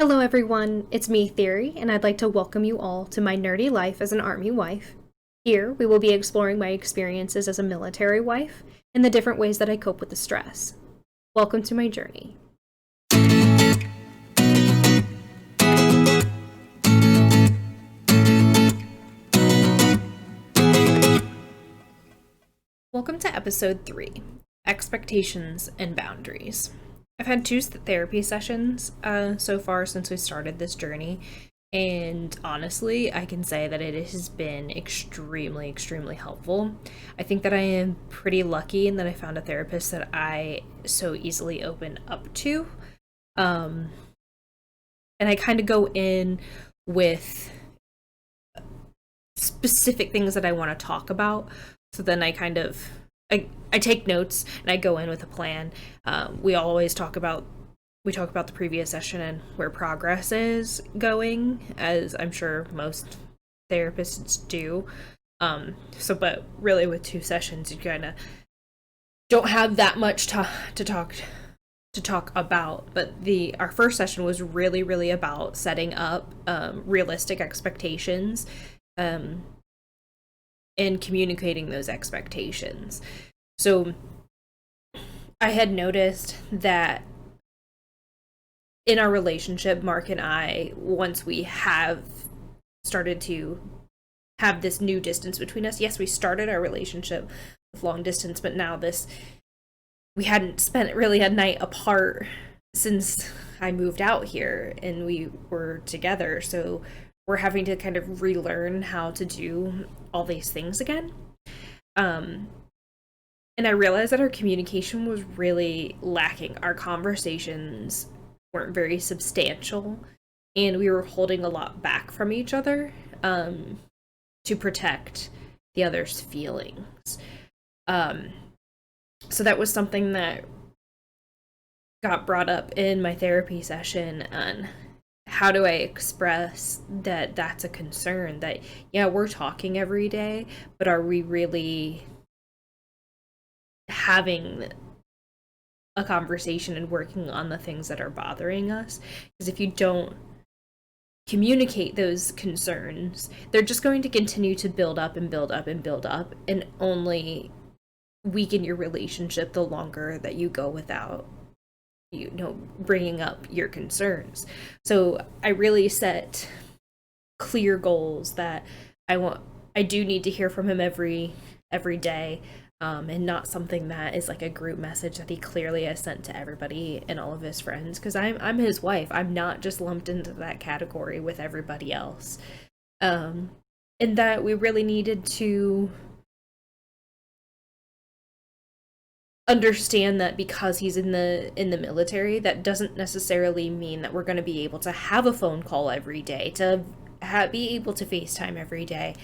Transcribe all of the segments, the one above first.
Hello, everyone. It's me, Theory, and I'd like to welcome you all to my nerdy life as an Army wife. Here, we will be exploring my experiences as a military wife and the different ways that I cope with the stress. Welcome to my journey. Welcome to episode 3 Expectations and Boundaries. I've had two therapy sessions so far since we started this journey, and honestly, I can say that it has been extremely, extremely helpful. I think that I am pretty lucky in that I found a therapist that I so easily open up to. Um, and I kind of go in with specific things that I want to talk about. So then I take notes and I go in with a plan. We always talk about the previous session and where progress is going, as I'm sure most therapists do. But really with two sessions, you kind of don't have that much to talk about. But the our first session was really, really about setting up realistic expectations, um, and communicating those expectations. So I had noticed that in our relationship, Mark and I, once we have started to have this new distance between us, yes, we started our relationship with long distance, but now we hadn't spent really a night apart since I moved out here and we were together. So we're having to kind of relearn how to do all these things again. Um, and I realized that our communication was really lacking. Our conversations weren't very substantial, and we were holding a lot back from each other to protect the other's feelings. Um, so that was something that got brought up in my therapy session, and how do I express that that's a concern, that yeah, we're talking every day, but are we really having a conversation and working on the things that are bothering us? Because if you don't communicate those concerns, they're just going to continue to build up and build up and build up, and only weaken your relationship the longer that you go without bringing up your concerns. So I really set clear goals that I do need to hear from him every day, and not something that is like a group message that he clearly has sent to everybody and all of his friends, because I'm his wife. I'm not just lumped into that category with everybody else. And that we really needed to understand that because he's in the military, that doesn't necessarily mean that we're going to be able to have a phone call every day, to be able to FaceTime every day,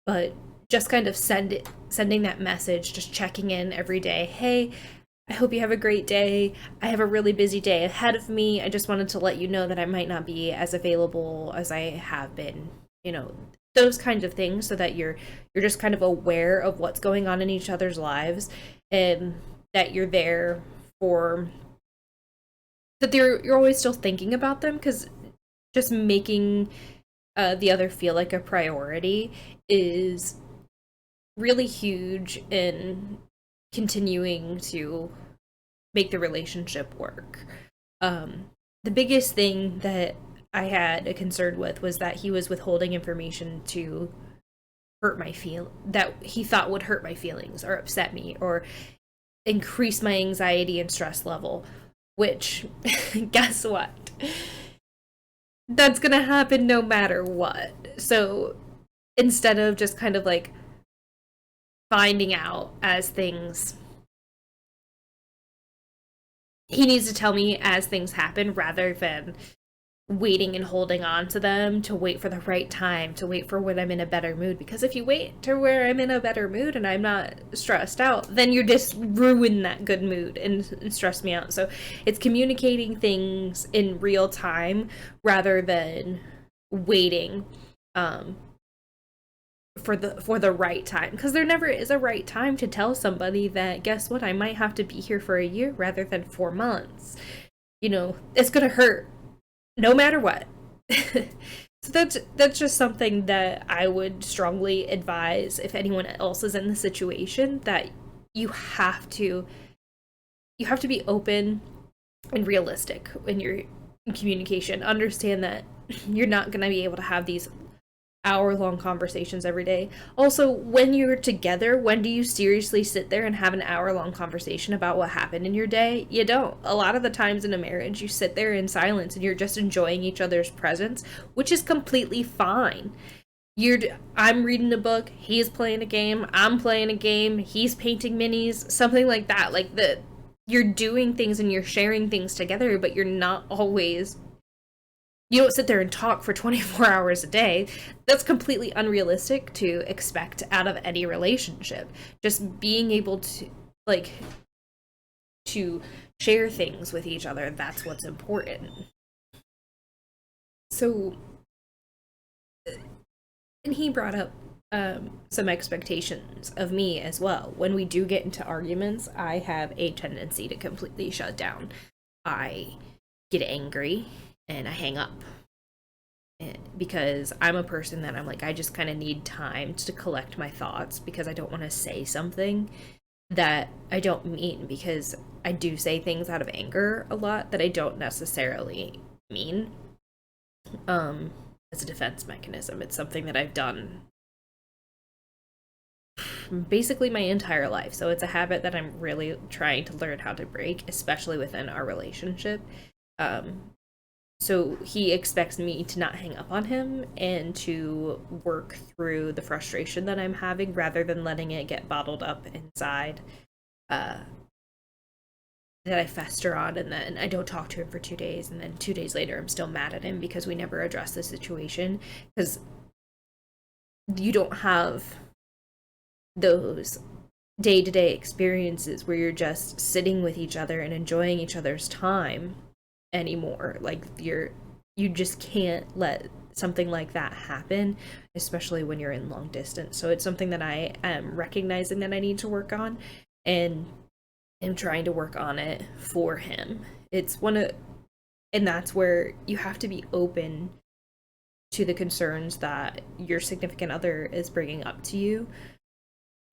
but just kind of sending that message, just checking in every day. Hey, I hope you have a great day. I have a really busy day ahead of me. I just wanted to let you know that I might not be as available as I have been. Those kinds of things, so that you're just kind of aware of what's going on in each other's lives, and that you're there for that you're always still thinking about them, because just making the other feel like a priority is really huge in continuing to make the relationship work. The biggest thing that I had a concern with was that he was withholding information to hurt my feel that he thought would hurt my feelings or upset me or increase my anxiety and stress level, which guess what? That's gonna happen no matter what. So instead of just kind of like finding out as things, he needs to tell me as things happen rather than waiting and holding on to them, to wait for the right time, to wait for when I'm in a better mood. Because if you wait to where I'm in a better mood and I'm not stressed out, then you just ruin that good mood and stress me out. So it's communicating things in real time rather than waiting for the right time, because there never is a right time to tell somebody that, guess what, I might have to be here for a year rather than 4 months. It's gonna hurt no matter what. So that's just something that I would strongly advise if anyone else is in the situation, that you have to you have to be open and realistic in your communication. Understand that you're not going to be able to have these hour-long conversations every day. Also, when you're together, when do you seriously sit there and have an hour-long conversation about what happened in your day? You don't. A lot of the times in a marriage, you sit there in silence and you're just enjoying each other's presence, which is completely fine. I'm reading a book, he's playing a game, I'm playing a game, he's painting minis, something like that. Like, the you're doing things and you're sharing things together, but you're not always, you don't sit there and talk for 24 hours a day. That's completely unrealistic to expect out of any relationship. Just being able to, like, to share things with each other, that's what's important. So, and he brought up some expectations of me as well. When we do get into arguments, I have a tendency to completely shut down. I get angry and I hang up. Because I'm a person that I'm like, I just kind of need time to collect my thoughts, because I don't want to say something that I don't mean, because I do say things out of anger a lot that I don't necessarily mean. As a defense mechanism, it's something that I've done basically my entire life. So it's a habit that I'm really trying to learn how to break, especially within our relationship. So he expects me to not hang up on him and to work through the frustration that I'm having rather than letting it get bottled up inside, that I fester on, and then I don't talk to him for 2 days, and then 2 days later I'm still mad at him because we never addressed the situation. Because you don't have those day-to-day experiences where you're just sitting with each other and enjoying each other's time anymore. Like, you just can't let something like that happen, especially when you're in long distance. So it's something that I am recognizing that I need to work on, and am trying to work on it for him. It's one of, and that's where you have to be open to the concerns that your significant other is bringing up to you,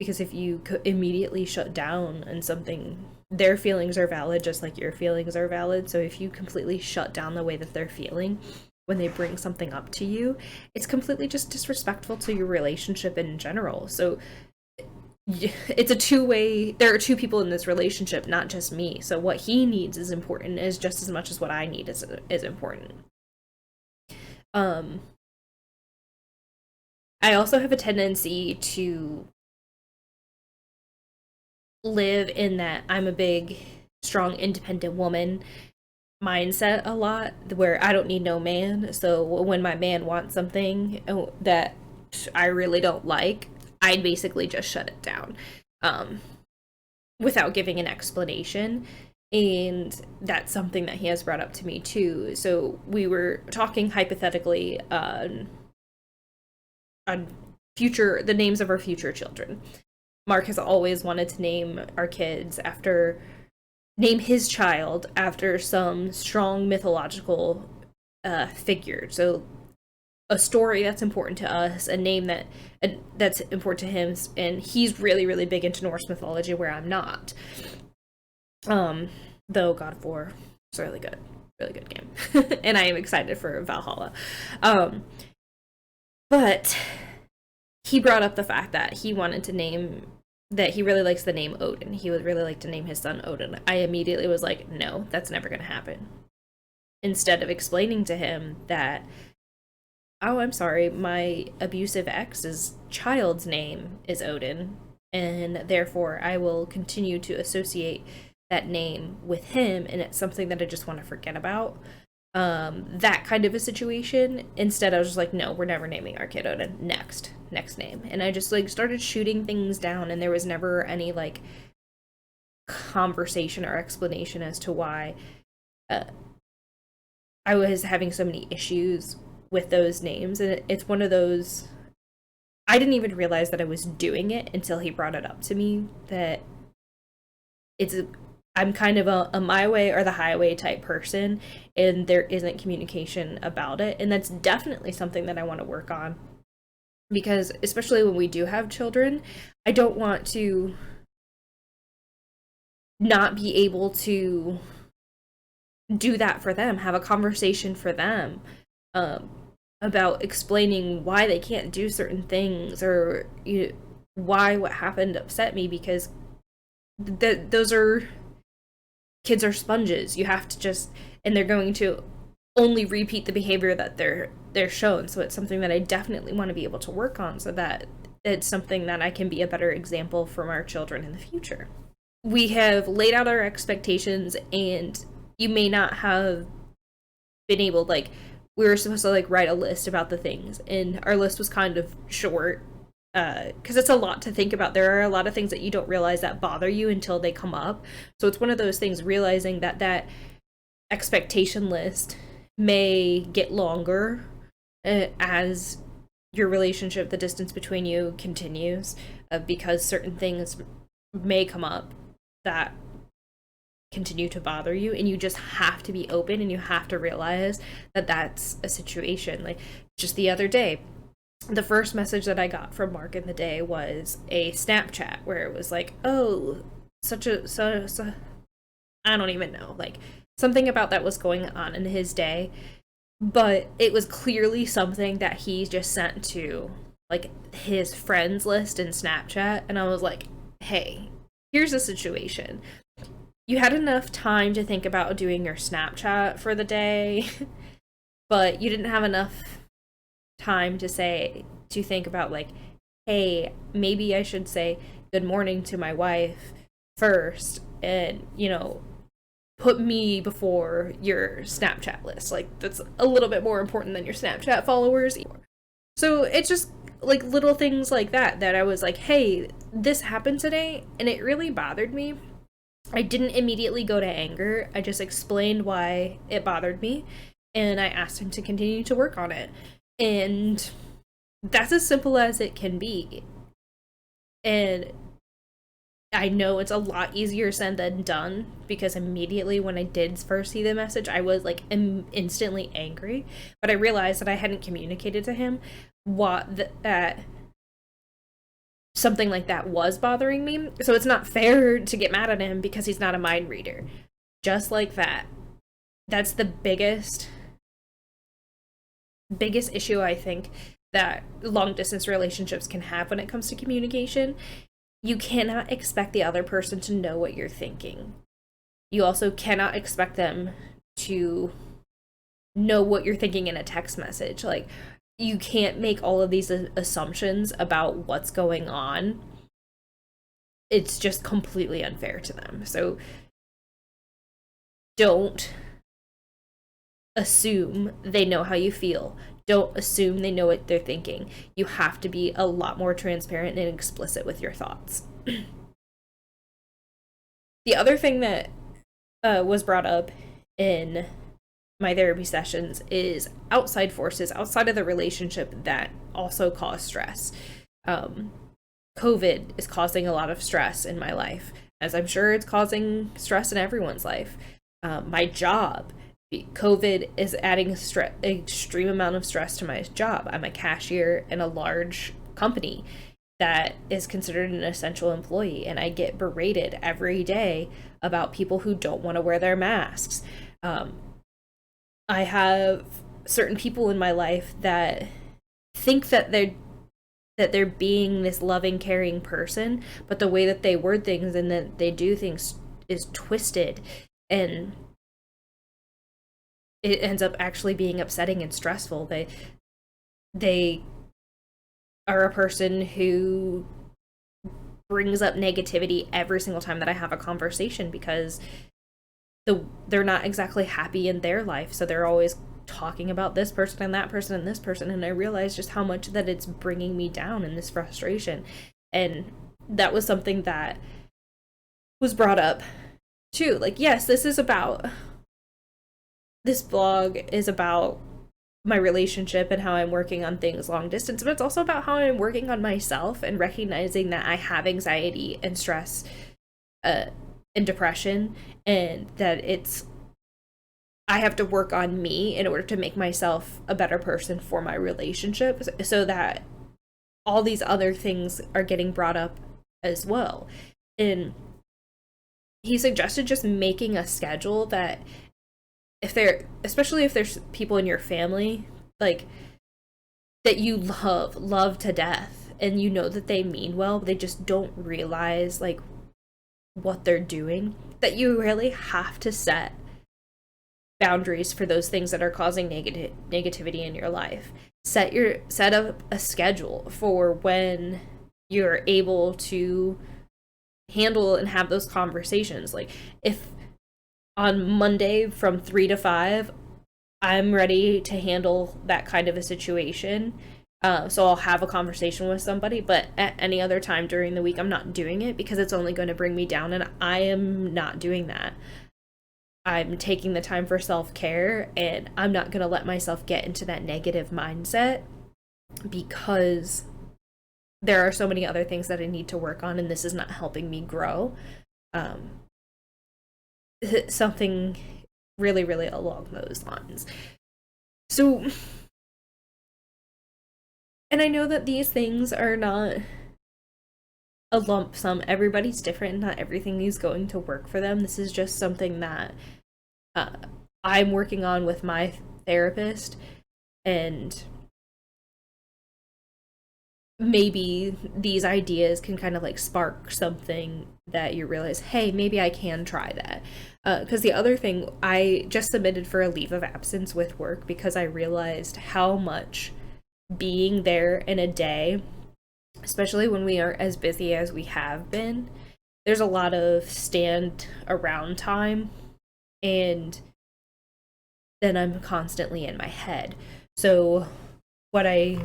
because if you immediately shut down on something, their feelings are valid just like your feelings are valid. So if you completely shut down the way that they're feeling when they bring something up to you, it's completely just disrespectful to your relationship in general. So it's a two-way, there are two people in this relationship, not just me. So what he needs is important, is just as much as what I need is important. I also have a tendency to live in that I'm a big, strong, independent woman mindset a lot, where I don't need no man. So when my man wants something that I really don't like, I'd basically just shut it down, without giving an explanation. And that's something that he has brought up to me too. So we were talking hypothetically on future, the names of our future children. Mark has always wanted to name his child after some strong mythological figure. So a story that's important to us, a name that's important to him, and he's really, really big into Norse mythology, where I'm not. Though God of War is really good game, and I am excited for Valhalla. But he brought up the fact that he wanted to name, that he really likes the name Odin. He would really like to name his son Odin. I immediately was like, no, that's never going to happen. Instead of explaining to him that, oh, I'm sorry, my abusive ex's child's name is Odin, and therefore I will continue to associate that name with him, and it's something that I just want to forget about. That kind of a situation. Instead, I was just like, no, we're never naming our kid Odin. Next name. And I just, like, started shooting things down, and there was never any, like, conversation or explanation as to why I was having so many issues with those names. And it's one of those, I didn't even realize that I was doing it until he brought it up to me, that I'm kind of a my way or the highway type person, and there isn't communication about it. And that's definitely something that I want to work on, because especially when we do have children, I don't want to not be able to do that for them, have a conversation for them, um, about explaining why they can't do certain things, or why what happened upset me, because those are kids are sponges. You have to just, and they're going to only repeat the behavior that they're shown. So it's something that I definitely want to be able to work on, so that it's something that I can be a better example from our children in the future. We have laid out our expectations, and you may not have been able, like, we were supposed to like write a list about the things, and our list was kind of short, because it's a lot to think about. There are a lot of things that you don't realize that bother you until they come up. So it's one of those things, realizing that that expectation list may get longer as your relationship, the distance between you continues, because certain things may come up that continue to bother you, and you just have to be open, and you have to realize that that's a situation. Like, just the other day, the first message that I got from Mark in the day was a Snapchat where it was like, oh, so I don't even know, like, something about that was going on in his day, but it was clearly something that he just sent to like his friends list in Snapchat. And I was like, hey, here's the situation. You had enough time to think about doing your Snapchat for the day, but you didn't have enough time to think about, like, hey, maybe I should say good morning to my wife first, and put me before your Snapchat list. Like, that's a little bit more important than your Snapchat followers. So it's just like little things like that I was like, hey, this happened today and it really bothered me. I didn't immediately go to anger. I just explained why it bothered me, and I asked him to continue to work on it. And that's as simple as it can be. And I know it's a lot easier said than done, because immediately when I did first see the message, I was like instantly angry. But I realized that I hadn't communicated to him that something like that was bothering me. So it's not fair to get mad at him because he's not a mind reader. Just like that. That's the biggest issue, I think, that long distance relationships can have when it comes to communication. You cannot expect the other person to know what you're thinking. You also cannot expect them to know what you're thinking in a text message. Like, you can't make all of these assumptions about what's going on. It's just completely unfair to them. So don't assume they know how you feel. Don't assume they know what they're thinking. You have to be a lot more transparent and explicit with your thoughts. The other thing that was brought up in my therapy sessions is outside forces outside of the relationship that also cause stress. COVID is causing a lot of stress in my life, as I'm sure it's causing stress in everyone's life. My job, COVID is adding extreme amount of stress to my job. I'm a cashier in a large company that is considered an essential employee, and I get berated every day about people who don't want to wear their masks. I have certain people in my life that think that they're being this loving, caring person, but the way that they word things and that they do things is twisted, and it ends up actually being upsetting and stressful. They are a person who brings up negativity every single time that I have a conversation, because they're not exactly happy in their life, so they're always talking about this person and that person and this person, and I realize just how much that it's bringing me down in this frustration. And that was something that was brought up too. Like, yes, this blog is about my relationship and how I'm working on things long distance, but it's also about how I'm working on myself and recognizing that I have anxiety and stress and depression, and that I have to work on me in order to make myself a better person for my relationship, so that all these other things are getting brought up as well. And he suggested just making a schedule that, especially if there's people in your family, like, that you love to death, and you know that they mean well, but they just don't realize, like, what they're doing, that you really have to set boundaries for those things that are causing negativity in your life. Set up a schedule for when you're able to handle and have those conversations. Like, if on Monday from 3 to 5 I'm ready to handle that kind of a situation, so I'll have a conversation with somebody, but at any other time during the week I'm not doing it, because it's only going to bring me down, and I am not doing that. I'm taking the time for self-care, and I'm not going to let myself get into that negative mindset, because there are so many other things that I need to work on, and this is not helping me grow. Something really, really along those lines. So, and I know that these things are not a lump sum. Everybody's different. Not everything is going to work for them. This is just something that I'm working on with my therapist, and maybe these ideas can kind of like spark something that you realize, hey, maybe I can try that. Because the other thing, I just submitted for a leave of absence with work, because I realized how much being there in a day, especially when we are as busy as we have been, there's a lot of stand around time, and then I'm constantly in my head. So what I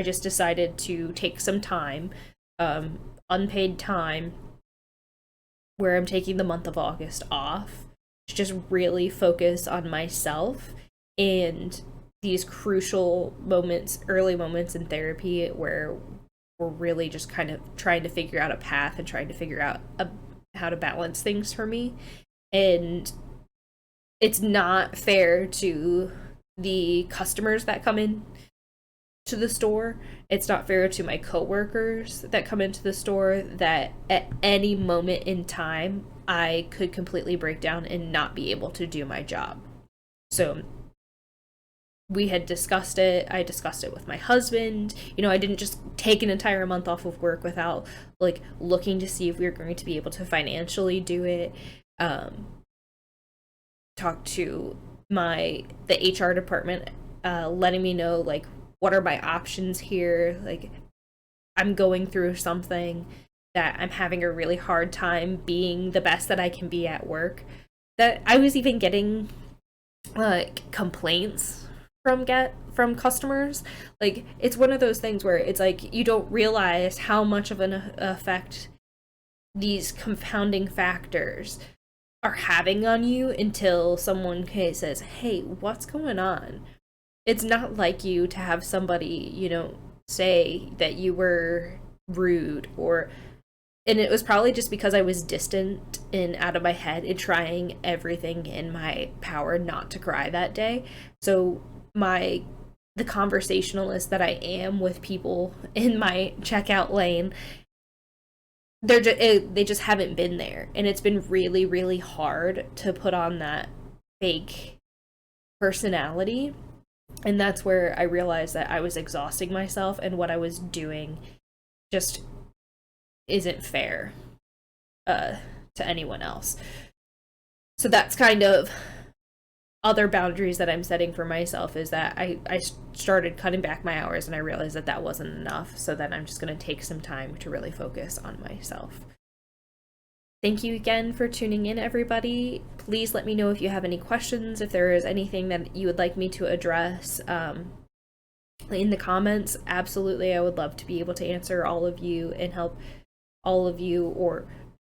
just decided to take some time, unpaid time, where I'm taking the month of August off to just really focus on myself and these crucial moments, early moments in therapy, where we're really just kind of trying to figure out a path and trying to figure out how to balance things for me. And it's not fair to the customers that come in to the store. It's not fair to my coworkers that come into the store, that at any moment in time I could completely break down and not be able to do my job. So we had discussed it. I discussed it with my husband. I didn't just take an entire month off of work without like looking to see if we were going to be able to financially do it. Talked to the HR department, letting me know like what are my options here. Like, I'm going through something that I'm having a really hard time being the best that I can be at work. That I was even getting complaints from customers. Like, it's one of those things where it's like you don't realize how much of an effect these compounding factors are having on you until someone says, hey, what's going on? It's not like you to have somebody, say that you were rude, and it was probably just because I was distant and out of my head and trying everything in my power not to cry that day. So the conversationalist that I am with people in my checkout lane, they just haven't been there, and it's been really, really hard to put on that fake personality. And that's where I realized that I was exhausting myself, and what I was doing just isn't fair to anyone else. So that's kind of other boundaries that I'm setting for myself, is that I started cutting back my hours, and I realized that that wasn't enough. So then I'm just going to take some time to really focus on myself. Thank you again for tuning in, everybody. Please let me know if you have any questions, if there is anything that you would like me to address in the comments. Absolutely, I would love to be able to answer all of you and help all of you, or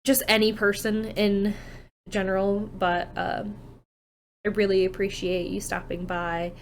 just any person in general. But I really appreciate you stopping by.